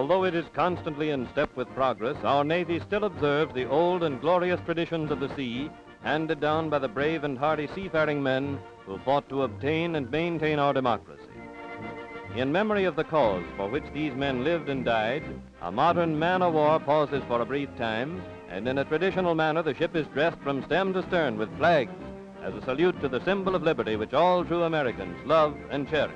Although it is constantly in step with progress, our Navy still observes the old and glorious traditions of the sea, handed down by the brave and hardy seafaring men who fought to obtain and maintain our democracy. In memory of the cause for which these men lived and died, a modern man-of-war pauses for a brief time, and in a traditional manner the ship is dressed from stem to stern with flags as a salute to the symbol of liberty which all true Americans love and cherish.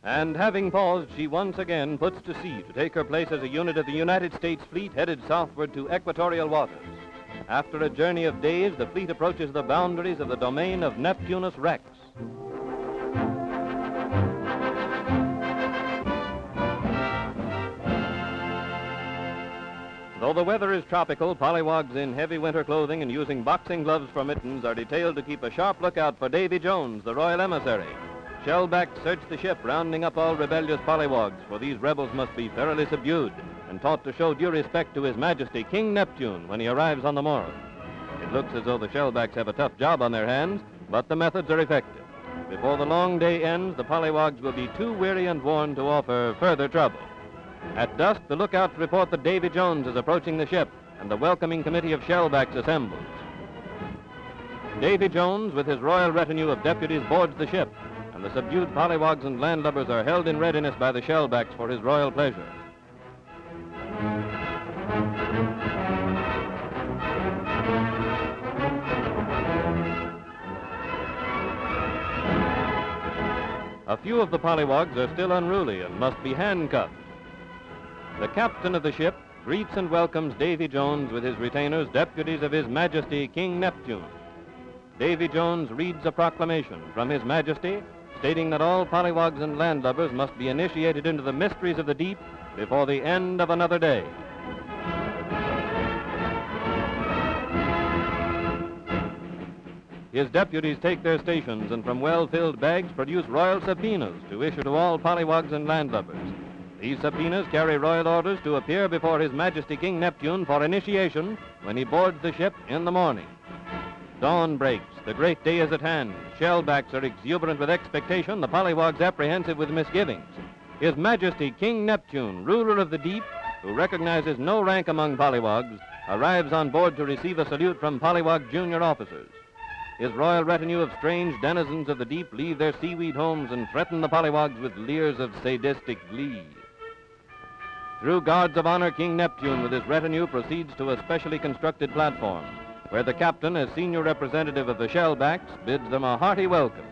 And having paused, she once again puts to sea to take her place as a unit of the United States fleet headed southward to equatorial waters. After a journey of days, the fleet approaches the boundaries of the domain of Neptunus Rex. Though the weather is tropical, pollywogs in heavy winter clothing and using boxing gloves for mittens are detailed to keep a sharp lookout for Davy Jones, the royal emissary. Shellbacks search the ship, rounding up all rebellious pollywogs, for these rebels must be thoroughly subdued and taught to show due respect to His Majesty King Neptune when he arrives on the morrow. It looks as though the shellbacks have a tough job on their hands, but the methods are effective. Before the long day ends, the pollywogs will be too weary and worn to offer further trouble. At dusk, the lookouts report that Davy Jones is approaching the ship, and the welcoming committee of shellbacks assembles. Davy Jones, with his royal retinue of deputies, boards the ship, and the subdued pollywogs and landlubbers are held in readiness by the shellbacks for his royal pleasure. A few of the pollywogs are still unruly and must be handcuffed. The captain of the ship greets and welcomes Davy Jones with his retainers, deputies of His Majesty King Neptune. Davy Jones reads a proclamation from His Majesty stating that all pollywogs and landlubbers must be initiated into the mysteries of the deep before the end of another day. His deputies take their stations and from well-filled bags produce royal subpoenas to issue to all pollywogs and landlubbers. These subpoenas carry royal orders to appear before His Majesty King Neptune for initiation when he boards the ship in the morning. Dawn breaks. The great day is at hand. Shellbacks are exuberant with expectation, the pollywogs apprehensive with misgivings. His Majesty King Neptune, ruler of the deep, who recognizes no rank among pollywogs, arrives on board to receive a salute from pollywog junior officers. His royal retinue of strange denizens of the deep leave their seaweed homes and threaten the pollywogs with leers of sadistic glee. Through guards of honor, King Neptune with his retinue proceeds to a specially constructed platform, where the captain, as senior representative of the shellbacks, bids them a hearty welcome.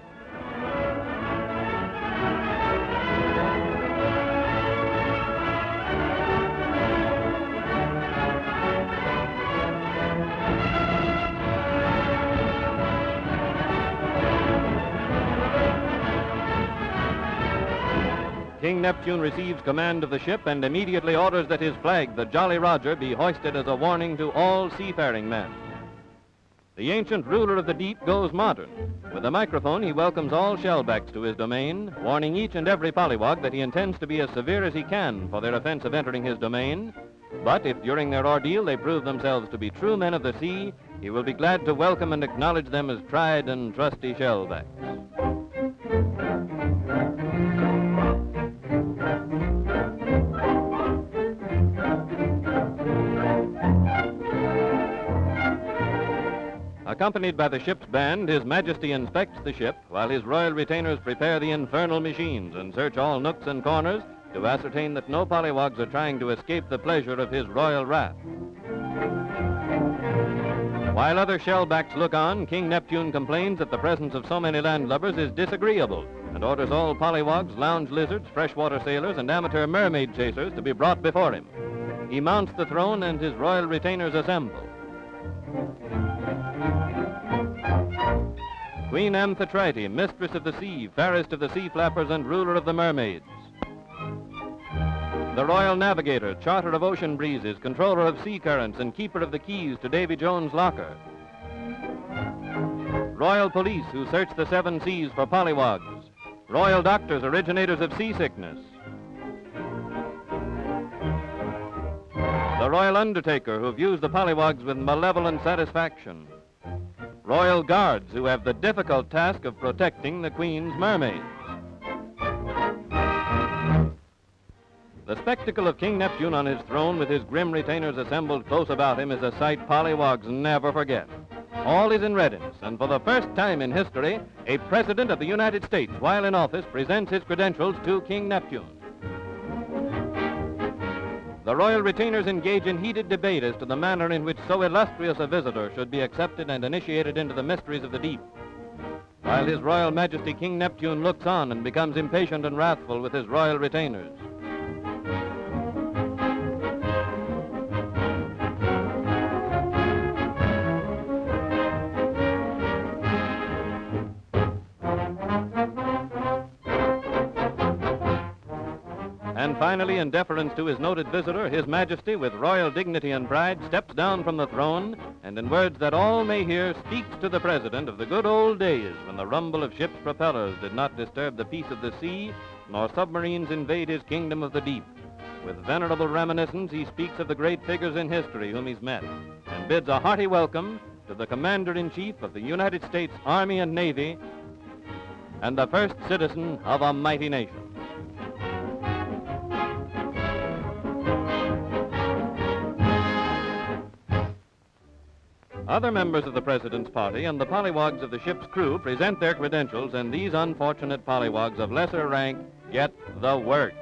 King Neptune receives command of the ship and immediately orders that his flag, the Jolly Roger, be hoisted as a warning to all seafaring men. The ancient ruler of the deep goes modern. With a microphone, he welcomes all shellbacks to his domain, warning each and every pollywog that he intends to be as severe as he can for their offense of entering his domain. But if during their ordeal they prove themselves to be true men of the sea, he will be glad to welcome and acknowledge them as tried and trusty shellbacks. Accompanied by the ship's band, His Majesty inspects the ship while his royal retainers prepare the infernal machines and search all nooks and corners to ascertain that no pollywogs are trying to escape the pleasure of his royal wrath. While other shellbacks look on, King Neptune complains that the presence of so many landlubbers is disagreeable and orders all pollywogs, lounge lizards, freshwater sailors, and amateur mermaid chasers to be brought before him. He mounts the throne and his royal retainers assemble. Queen Amphitrite, mistress of the sea, fairest of the sea flappers and ruler of the mermaids. The royal navigator, charter of ocean breezes, controller of sea currents, and keeper of the keys to Davy Jones' locker. Royal police, who search the seven seas for pollywogs. Royal doctors, originators of seasickness. The royal undertaker, who views the pollywogs with malevolent satisfaction. royal guards who have the difficult task of protecting the Queen's mermaids. The spectacle of King Neptune on his throne with his grim retainers assembled close about him is a sight pollywogs never forget. All is in readiness, and for the first time in history, a President of the United States, while in office, presents his credentials to King Neptune. The royal retainers engage in heated debate as to the manner in which so illustrious a visitor should be accepted and initiated into the mysteries of the deep. While His Royal Majesty King Neptune looks on and becomes impatient and wrathful with his royal retainers. And finally, in deference to his noted visitor, His Majesty, with royal dignity and pride, steps down from the throne and in words that all may hear speaks to the President of the good old days when the rumble of ships' propellers did not disturb the peace of the sea, nor submarines invade his kingdom of the deep. With venerable reminiscence, he speaks of the great figures in history whom he's met and bids a hearty welcome to the Commander-in-Chief of the United States Army and Navy and the first citizen of a mighty nation. Other members of the President's party and the pollywogs of the ship's crew present their credentials, and these unfortunate pollywogs of lesser rank get the works.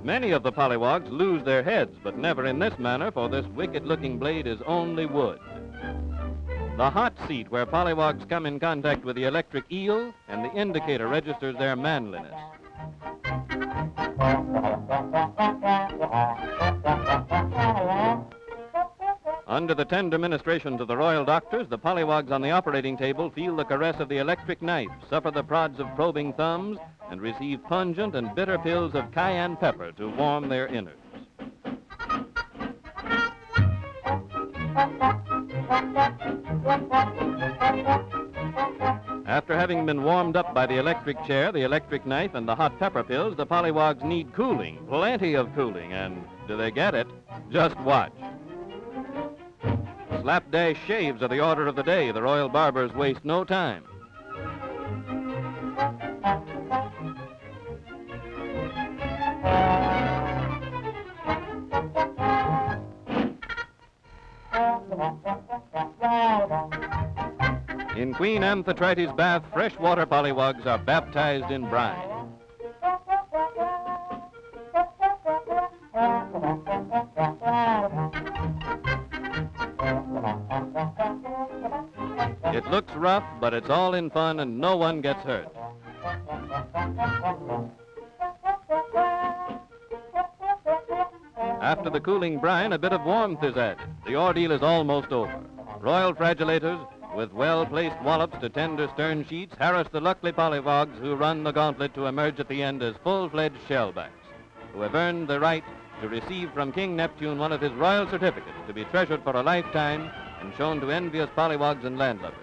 Many of the pollywogs lose their heads, but never in this manner, for this wicked-looking blade is only wood. The hot seat where pollywogs come in contact with the electric eel, and the indicator registers their manliness. Under the tender ministrations of the royal doctors, the pollywogs on the operating table feel the caress of the electric knife, suffer the prods of probing thumbs, and receive pungent and bitter pills of cayenne pepper to warm their innards. After having been warmed up by the electric chair, the electric knife, and the hot pepper pills, the pollywogs need cooling, plenty of cooling, and do they get it? Just watch. Slapdash shaves are the order of the day. The royal barbers waste no time. In Queen Amphitrite's bath, freshwater pollywogs are baptized in brine. It looks rough, but it's all in fun and no one gets hurt. After the cooling brine, a bit of warmth is added. The ordeal is almost over. Royal fragilators, with well-placed wallops to tender stern sheets, harass the luckily pollywogs who run the gauntlet to emerge at the end as full-fledged shellbacks, who have earned the right to receive from King Neptune one of his royal certificates to be treasured for a lifetime and shown to envious pollywogs and landlubbers.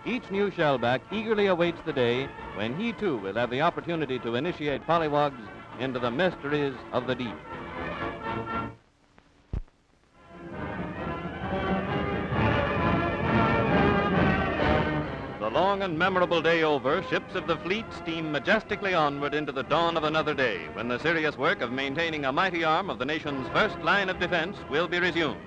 Each new shellback eagerly awaits the day when he too will have the opportunity to initiate pollywogs into the mysteries of the deep. The long and memorable day over, ships of the fleet steam majestically onward into the dawn of another day, when the serious work of maintaining a mighty arm of the nation's first line of defense will be resumed.